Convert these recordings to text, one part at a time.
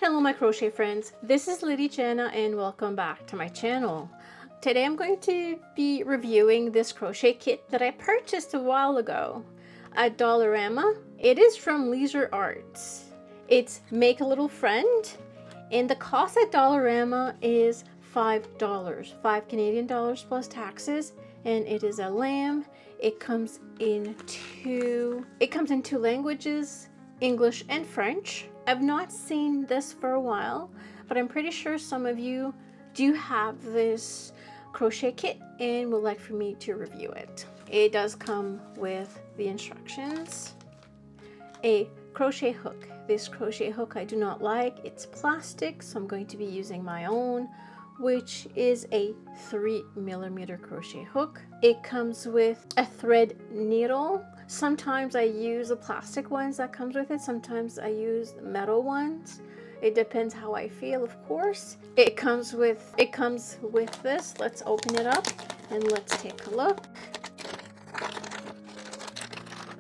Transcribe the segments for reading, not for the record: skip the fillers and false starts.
Hello my crochet friends, this is Lady Jenna and welcome back to my channel. Today I'm going to be reviewing this crochet kit that I purchased a while ago at Dollarama. It is from Leisure Arts. It's Make a Little Friend and the cost at Dollarama is $5, 5 Canadian dollars plus taxes, and it is a lamb. It comes in two languages, English and French. I've not seen this for a while, but I'm pretty sure some of you do have this crochet kit and would like for me to review it. It does come with the instructions, a crochet hook. This crochet hook I do not like. It's plastic, so I'm going to be using my own, which is a 3mm crochet hook. It comes with a thread needle. Sometimes I use the plastic ones that comes with it. Sometimes I use metal ones. It depends how I feel, of course. It comes with this. Let's open it up and let's take a look.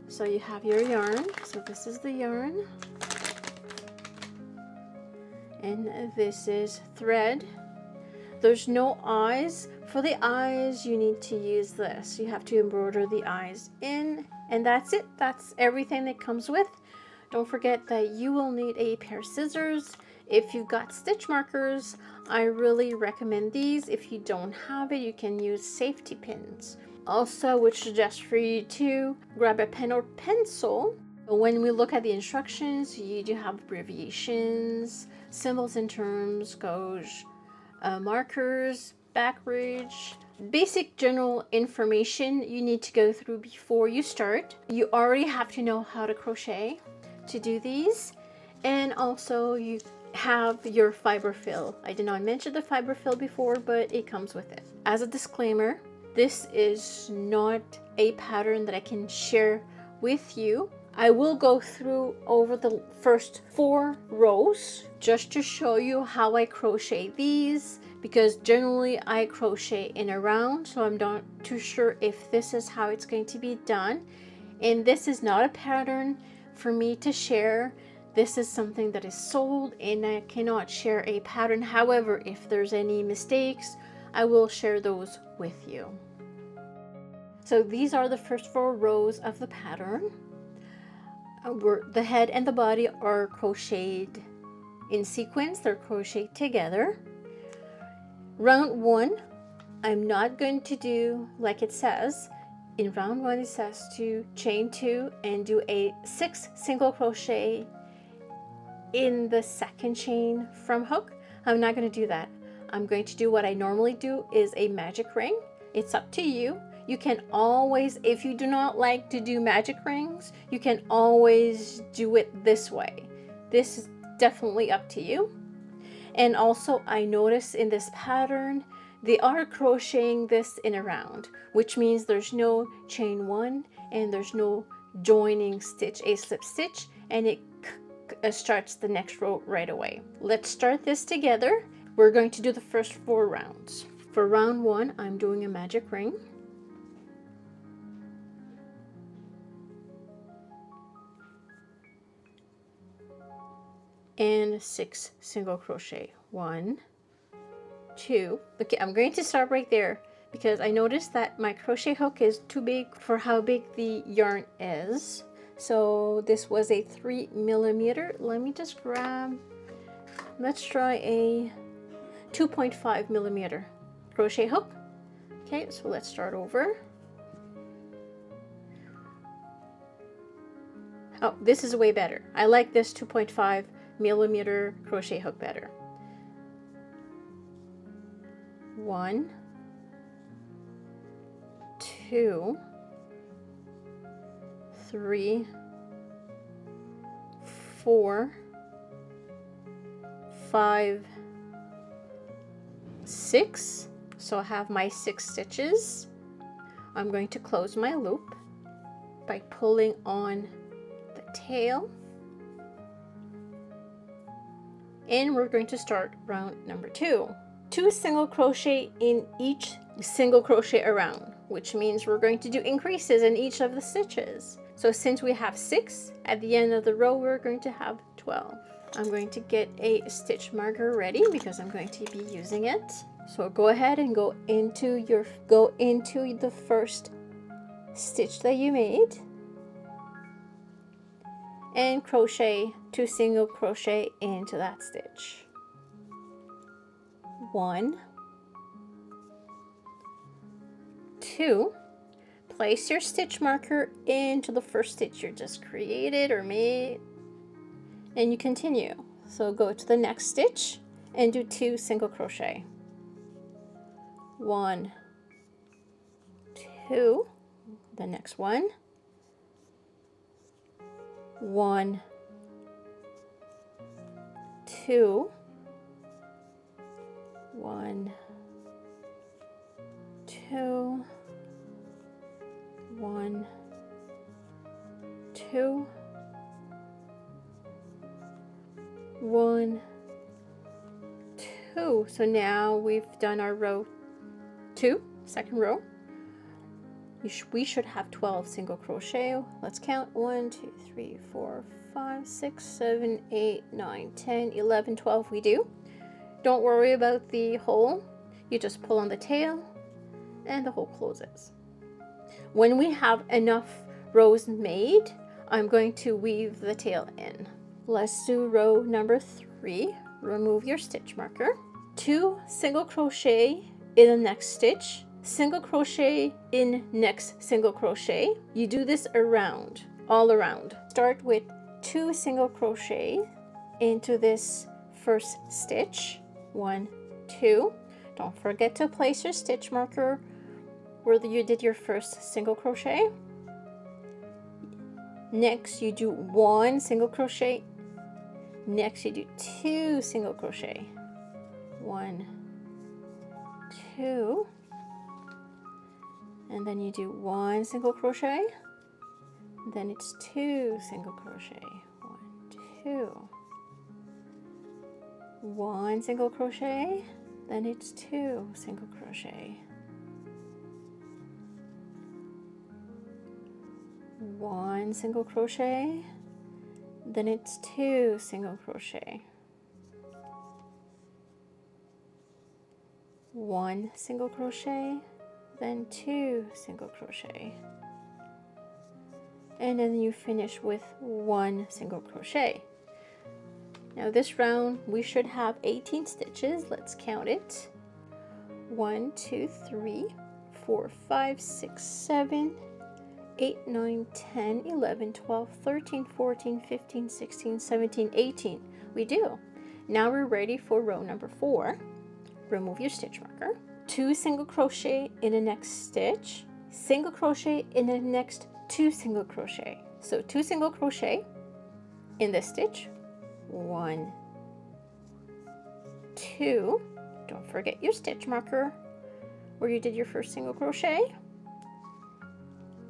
So you have your yarn. So this is the yarn. And this is thread. There's no eyes. For the eyes, you need to use this. You have to embroider the eyes in, and that's it. That's everything that comes with. Don't forget that you will need a pair of scissors. If you've got stitch markers, I really recommend these. If you don't have it, you can use safety pins. Also, I would suggest for you to grab a pen or pencil. When we look at the instructions, you do have abbreviations, symbols and terms, gauge, markers, back ridge, basic general information you need to go through before you start. You already have to know how to crochet to do these, and also you have your fiber fill. I did not mention the fiber fill before, but it comes with it. As a disclaimer, this is not a pattern that I can share with you. I will go through over the first 4 rows just to show you how I crochet these, because generally I crochet in a round, so I'm not too sure if this is how it's going to be done. And this is not a pattern for me to share. This is something that is sold and I cannot share a pattern. However, if there's any mistakes, I will share those with you. So these are the first 4 rows of the pattern. The head and the body are crocheted in sequence. They're crocheted together. Round 1, I'm not going to do like it says. In round 1 it says to chain 2 and do a 6 single crochet in the second chain from hook. I'm not going to do that. I'm going to do what I normally do, is a magic ring. It's up to you. You can always, if you do not like to do magic rings, you can always do it this way. This is definitely up to you. And also I notice in this pattern, they are crocheting this in a round, which means there's no chain 1 and there's no joining stitch, a slip stitch, and it starts the next row right away. Let's start this together. We're going to do the first 4 rounds. For round 1, I'm doing a magic ring. And 6 single crochet. 1, 2. Okay, I'm going to stop right there because I noticed that my crochet hook is too big for how big the yarn is. So this was a 3mm. Let me just grab, let's try a 2.5mm crochet hook. Okay, so let's start over. Oh, this is way better. I like this 2.5mm crochet hook better. 1, 2, 3, 4, 5, 6. So I have my 6 stitches. I'm going to close my loop by pulling on the tail. And we're going to start round number 2. 2 single crochet in each single crochet around, which means we're going to do increases in each of the stitches. So since we have 6 at the end of the row, we're going to have 12. I'm going to get a stitch marker ready because I'm going to be using it. So go ahead and go into the first stitch that you made and crochet 2 single crochet into that stitch. 1, 2. Place your stitch marker into the first stitch you just created or made, and you continue. So go to the next stitch and do 2 single crochet. 1, 2, the next one, 1, 2, 1, 2, 1, 2, 1, 2. So now we've done our row 2, second row. We should have 12 single crochet. Let's count. 1, 2, 3, 4, 5, 6, 7, 8, 9, 10, 11, 12. We do. Don't worry about the hole. You just pull on the tail and the hole closes. When we have enough rows made, I'm going to weave the tail in. Let's do row number 3. Remove your stitch marker. 2 single crochet in the next stitch. Single crochet in next single crochet. You do this around, all around. Start with 2 single crochet into this first stitch. 1, 2. Don't forget to place your stitch marker where you did your first single crochet. Next you do 1 single crochet. Next you do 2 single crochet. 1, 2, and then you do 1 single crochet, then it's 2 single crochet. 1, 2, 1 single crochet, then it's 2 single crochet. 1 single crochet, then it's 2 single crochet. 1 single crochet, then 2 single crochet, and then you finish with 1 single crochet. Now this round we should have 18 stitches. Let's count it. 1, 2, 3, 4, 5, 6, 7, 8, 9, 10, 11, 12, 13, 14, 15, 16, 17, 18. We do. Now we're ready for row number 4. Remove your stitch marker. 2 single crochet in the next stitch, single crochet in the next 2 single crochet. So 2 single crochet in this stitch. 1, 2. Don't forget your stitch marker where you did your first single crochet.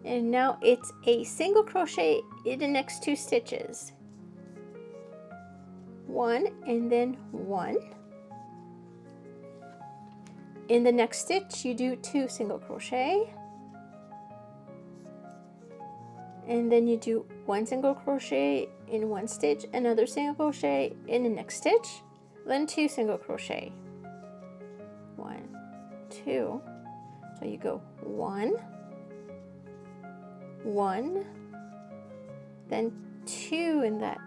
And now it's a single crochet in the next 2 stitches. 1 and then 1. In the next stitch you do 2 single crochet, and then you do 1 single crochet in one stitch, another single crochet in the next stitch, then 2 single crochet. 1, 2. So you go 1, 1, then 2 in that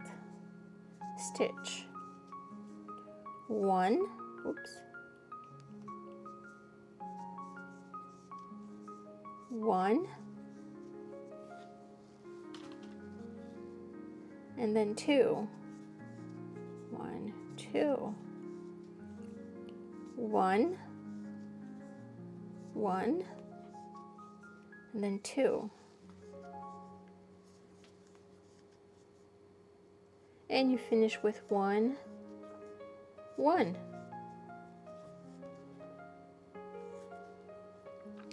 stitch. 1, oops. 1, and then 2. 1, 2. 1, 1, and then 2. And you finish with 1, 1.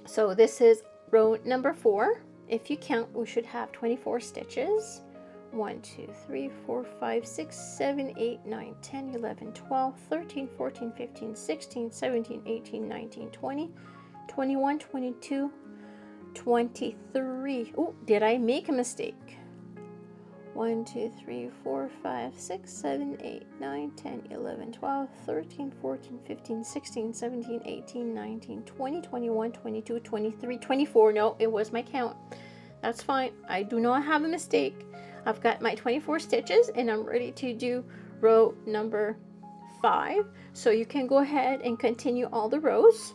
So this is row number 4. If you count, we should have 24 stitches. 1, 2, 3, 4, 5, 6, 7, 8, 9, 10, 11, 12, 13, 14, 15, 16, 17, 18, 19, 20, 21, 22, 23. Oh, did I make a mistake? 1, 2, 3, 4, 5, 6, 7, 8, 9, 10, 11, 12, 13, 14, 15, 16, 17, 18, 19, 20, 21, 22, 23, 24. No, it was my count. That's fine. I do not have a mistake. I've got my 24 stitches and I'm ready to do row number 5. So you can go ahead and continue all the rows.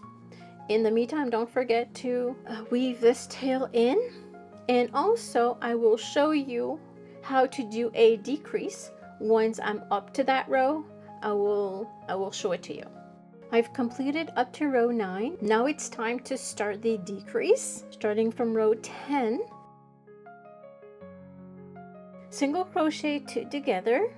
In the meantime, don't forget to weave this tail in. And also, I will show you how to do a decrease. Once I'm up to that row, I will show it to you. I've completed up to row 9. Now it's time to start the decrease. Starting from row 10. Single crochet 2 together,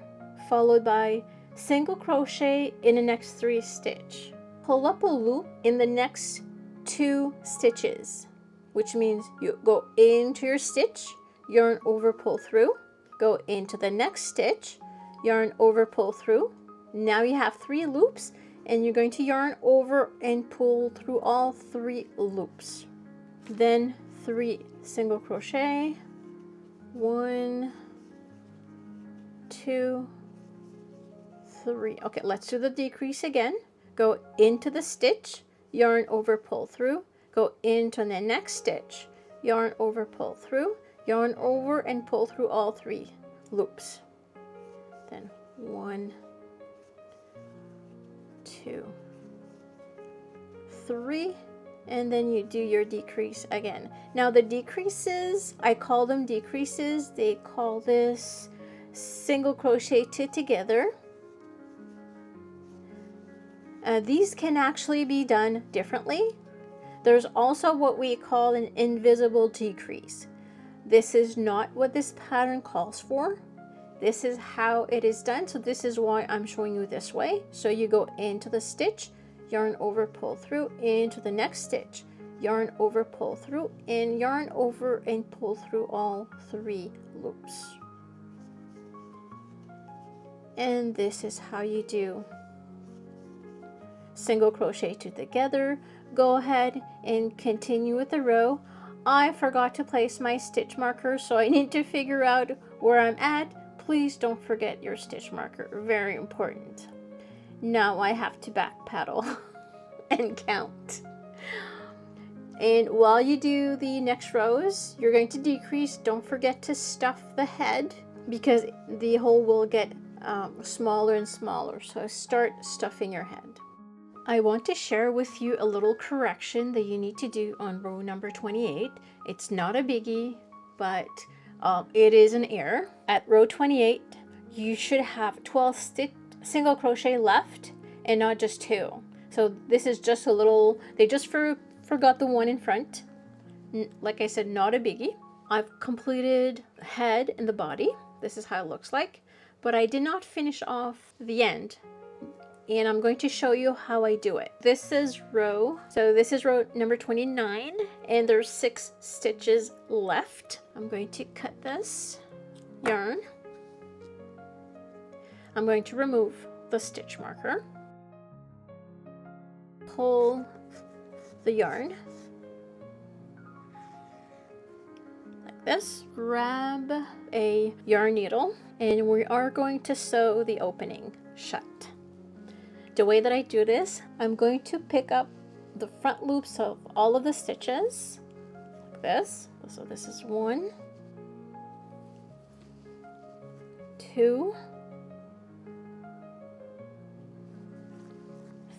followed by single crochet in the next 3 stitch. Pull up a loop in the next 2 stitches, which means you go into your stitch, yarn over, pull through, go into the next stitch, yarn over, pull through. Now you have 3 loops and you're going to yarn over and pull through all 3 loops. Then 3 single crochet, 1, 2, 3. Okay, let's do the decrease again. Go into the stitch, yarn over, pull through, go into the next stitch, yarn over, pull through, yarn over and pull through all 3 loops. Then 1, 2, 3, and then you do your decrease again. Now the decreases, I call them decreases. They call this single crochet 2 together. These can actually be done differently. There's also what we call an invisible decrease. This is not what this pattern calls for. This is how it is done. So this is why I'm showing you this way. So you go into the stitch, yarn over, pull through, into the next stitch, yarn over, pull through, and yarn over and pull through all 3 loops. And this is how you do single crochet 2 together. Go ahead and continue with the row. I forgot to place my stitch marker, so I need to figure out where I'm at. Please don't forget your stitch marker, very important. Now I have to back paddle and count. And while you do the next rows, you're going to decrease. Don't forget to stuff the head because the hole will get smaller and smaller. So start stuffing your head. I want to share with you a little correction that you need to do on row number 28. It's not a biggie, but it is an error. At row 28, you should have 12 single crochet left and not just 2. So this is just a little, they just forgot the one in front. Like I said, not a biggie. I've completed the head and the body. This is how it looks like, but I did not finish off the end. And I'm going to show you how I do it. This is row number 29, and there's 6 stitches left. I'm going to cut this yarn. I'm going to remove the stitch marker, pull the yarn like this, grab a yarn needle, and we are going to sew the opening shut. The way that I do this, I'm going to pick up the front loops of all of the stitches like this. So this is 1, 2,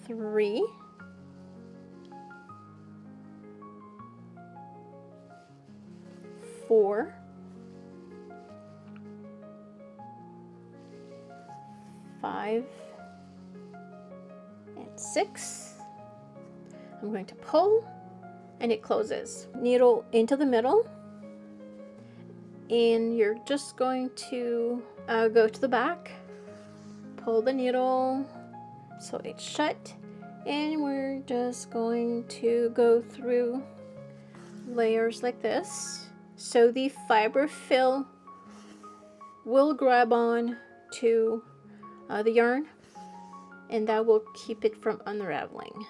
3, 4, 5, 6. I'm going to pull and it closes. Needle into the middle, and you're just going to go to the back, pull the needle so it's shut, and we're just going to go through layers like this so the fiber fill will grab on to the yarn, and that will keep it from unraveling.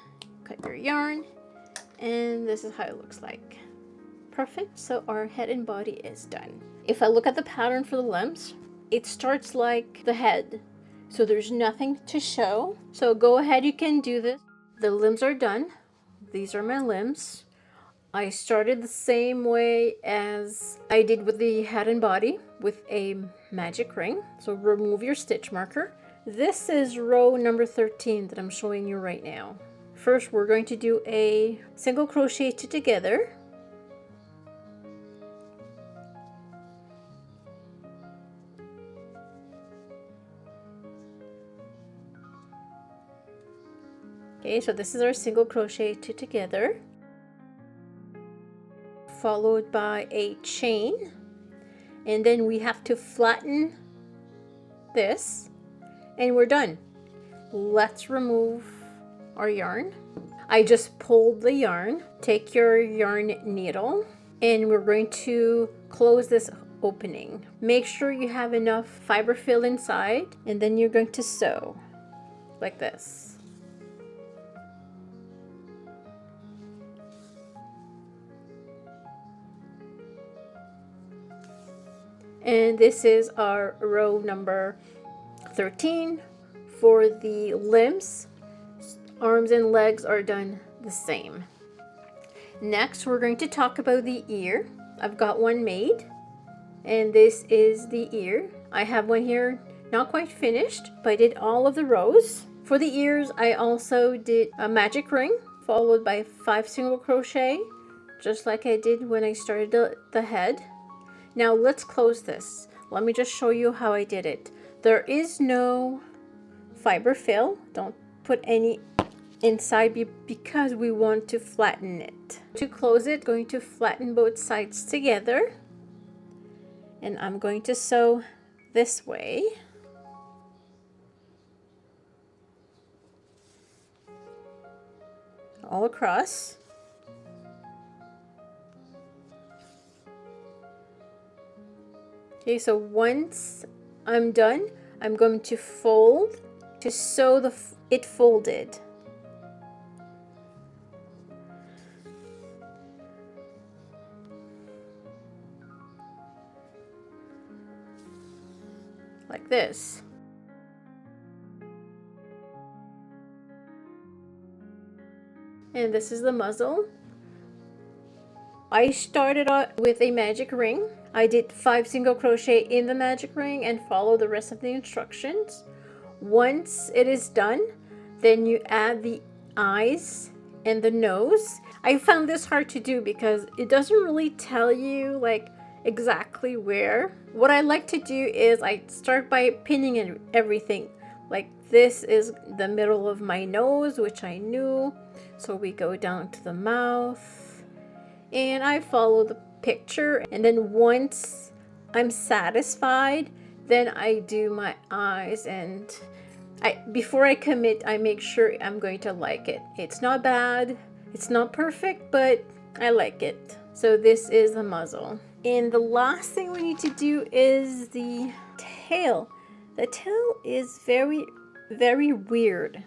Cut your yarn, and this is how it looks like. Perfect. So our head and body is done. If I look at the pattern for the limbs, it starts like the head. So there's nothing to show. So go ahead, you can do this. The limbs are done. These are my limbs. I started the same way as I did with the head and body with a magic ring. So remove your stitch marker. This is row number 13 that I'm showing you right now. First, we're going to do a single crochet together. Okay, so this is our single crochet together, followed by a chain, and then we have to flatten this, and we're done. Let's remove our yarn. I just pulled the yarn. Take your yarn needle, and we're going to close this opening. Make sure you have enough fiber fill inside, and then you're going to sew like this. And this is our row number 13 for the limbs. Arms and legs are done the same. Next, we're going to talk about the ear. I've got one made, and this is the ear. I have one here not quite finished, but I did all of the rows. For the ears, I also did a magic ring followed by 5 single crochet, just like I did when I started the head. Now let's close this. Let me just show you how I did it. There is no fiber fill. Don't put any inside because we want to flatten it. To close it, going to flatten both sides together. And I'm going to sew this way. All across. Okay, so once I'm done, I'm going to fold to sew it folded. Like this. And this is the muzzle. I started out with a magic ring. I did 5 single crochet in the magic ring and follow the rest of the instructions. Once it is done, then you add the eyes and the nose. I found this hard to do because it doesn't really tell you like exactly where. What I like to do is I start by pinning everything. Like this is the middle of my nose, which I knew. So we go down to the mouth and I follow the picture, and then once I'm satisfied, then I do my eyes, and before I commit, I make sure I'm going to like it. It's not bad, it's not perfect, but I like it. So this is the muzzle. And the last thing we need to do is the tail. The tail is very, very weird.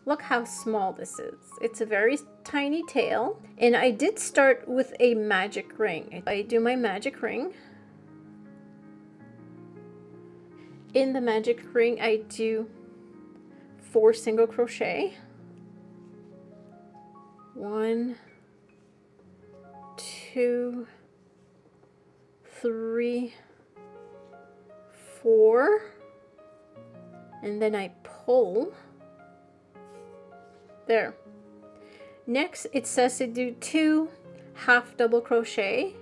Look how small this is. It's a very tiny tail. And I did start with a magic ring. I do my magic ring. In the magic ring, I do 4 single crochet. 1, 2, 3, 4. And then I pull. There. Next, it says to do 2 half double crochet,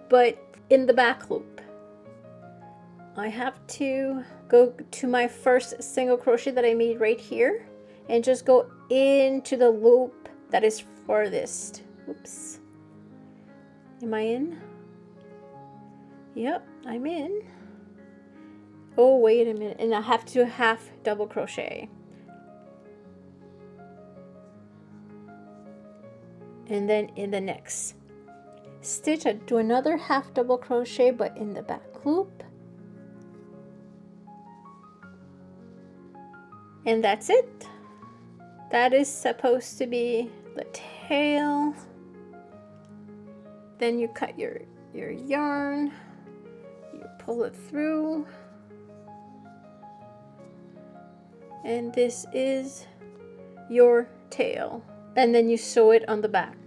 but in the back loop. I have to go to my first single crochet that I made right here and just go into the loop that is farthest. Oops. Am I in? Yep, I'm in. Oh, wait a minute. And I have to half double crochet. And then in the next stitch, I do another half double crochet, but in the back loop. And that's it. That is supposed to be the tail. Then you cut your yarn, you pull it through, and this is your tail. And then you sew it on the back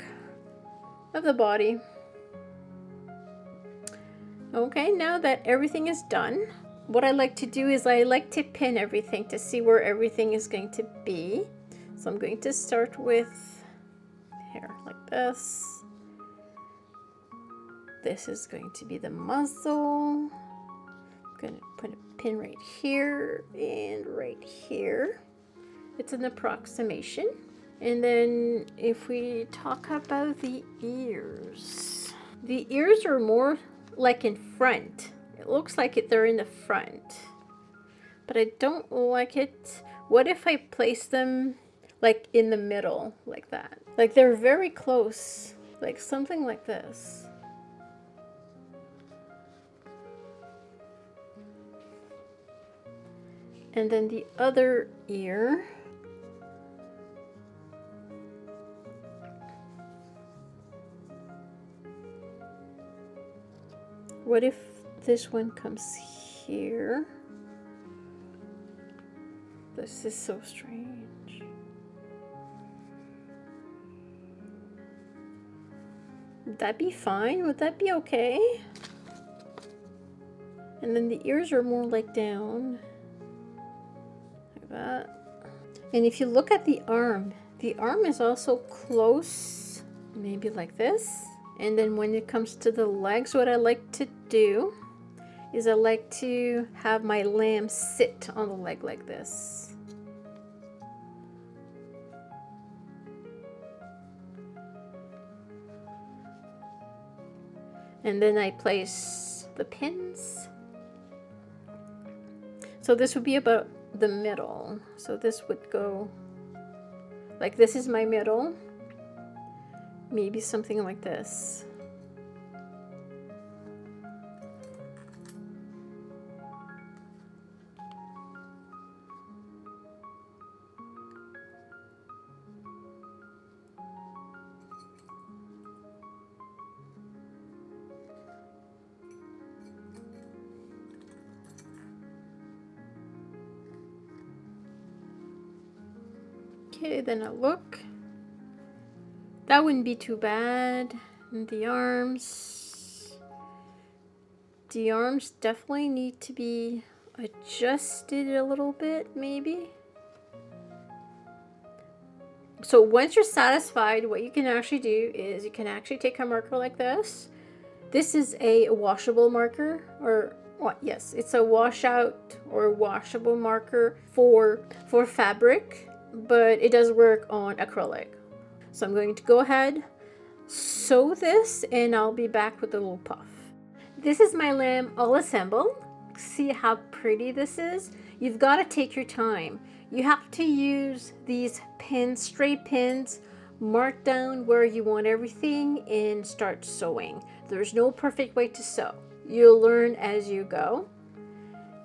of the body. Okay, now that everything is done, what I like to do is I like to pin everything to see where everything is going to be. So I'm going to start with here like this. This is going to be the muzzle. I'm going to put a pin right here and right here. It's an approximation. And then if we talk about the ears are more like in front. It looks like they're in the front, but I don't like it. What if I place them like in the middle like that? Like they're very close, like something like this. And then the other ear. What if this one comes here? This is so strange. Would that be fine? Would that be okay? And then the ears are more like down. Like that. And if you look at the arm is also close, maybe like this. And then when it comes to the legs, what I like to do is I like to have my lamb sit on the leg like this. And then I place the pins. So this would be about the middle. So this would go like this is my middle. Maybe something like this. Okay, then I look. That wouldn't be too bad. And the arms definitely need to be adjusted a little bit, maybe. So once you're satisfied, what you can actually do is you can actually take a marker like this. This is a washable marker, or what? Yes, it's a washout or washable marker for fabric, but it does work on acrylic. So I'm going to go ahead, sew this, and I'll be back with a little puff. This is my lamb all assembled. See how pretty this is? You've got to take your time. You have to use these pins, straight pins, mark down where you want everything and start sewing. There's no perfect way to sew. You'll learn as you go.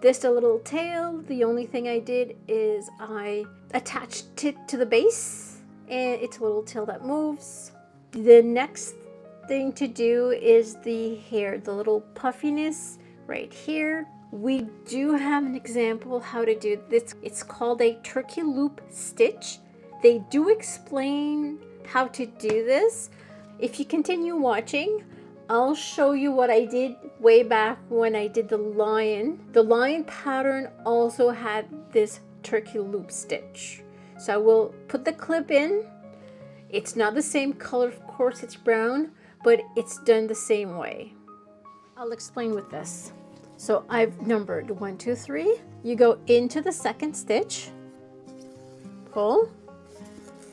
This a little tail. The only thing I did is I attached it to the base, and it's a little tail that moves. The next thing to do is the hair, the little puffiness right here. We do have an example how to do this. It's called a turkey loop stitch. They do explain how to do this. If you continue watching, I'll show you what I did way back when I did the lion. The lion pattern also had this turkey loop stitch. So I will put the clip in. It's not the same color, of course, it's brown, but it's done the same way. I'll explain with this. So I've numbered 1, 2, 3. You go into the second stitch, pull.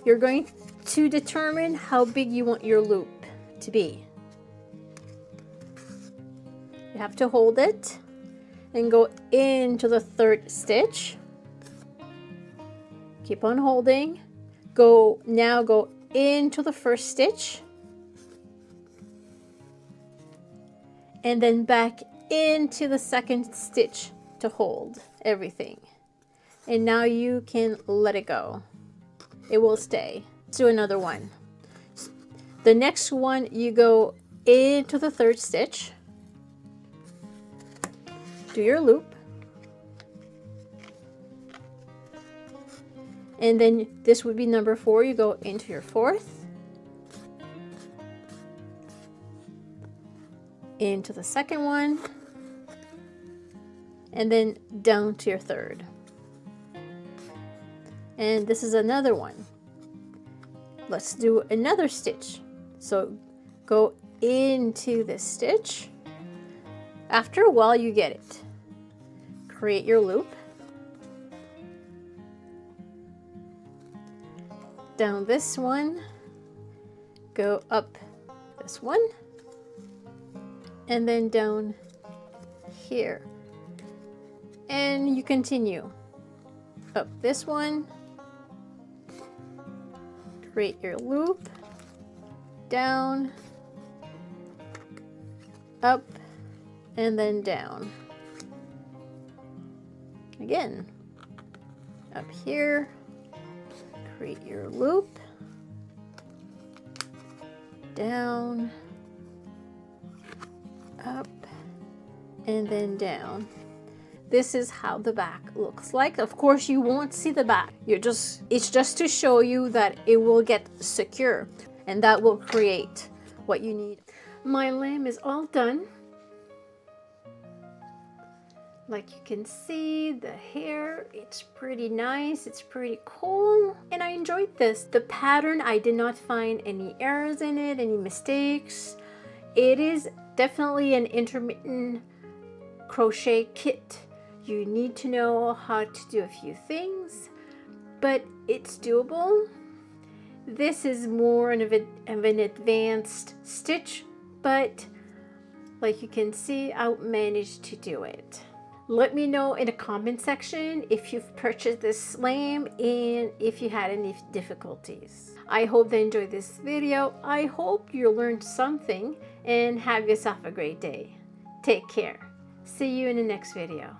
You're going to determine how big you want your loop to be. You have to hold it and go into the third stitch. Keep on holding. Go into the first stitch. And then back into the second stitch to hold everything. And now you can let it go. It will stay. Let's do another one. The next one, you go into the third stitch, do your loop, and then this would be number 4. You go into your 4th, into the 2nd one, and then down to your 3rd. And this is another one. Let's do another stitch. So go into this stitch. After a while you get it. Create your loop. Down this one. Go up this one. And then down here. And you continue. Up this one. Create your loop. Down, up, and then down. Again, up here, create your loop, down, up, and then down. This is how the back looks like. Of course, you won't see the back. It's just to show you that it will get secure. And that will create what you need. My lamb is all done. Like you can see, the hair, it's pretty nice. It's pretty cool. And I enjoyed this. The pattern, I did not find any errors in it, any mistakes. It is definitely an intermittent crochet kit. You need to know how to do a few things, but it's doable. This is more of an advanced stitch, but like you can see, I managed to do it. Let me know in the comment section if you've purchased this lamb and if you had any difficulties. I hope they enjoyed this video. I hope you learned something and have yourself a great day. Take care. See you in the next video.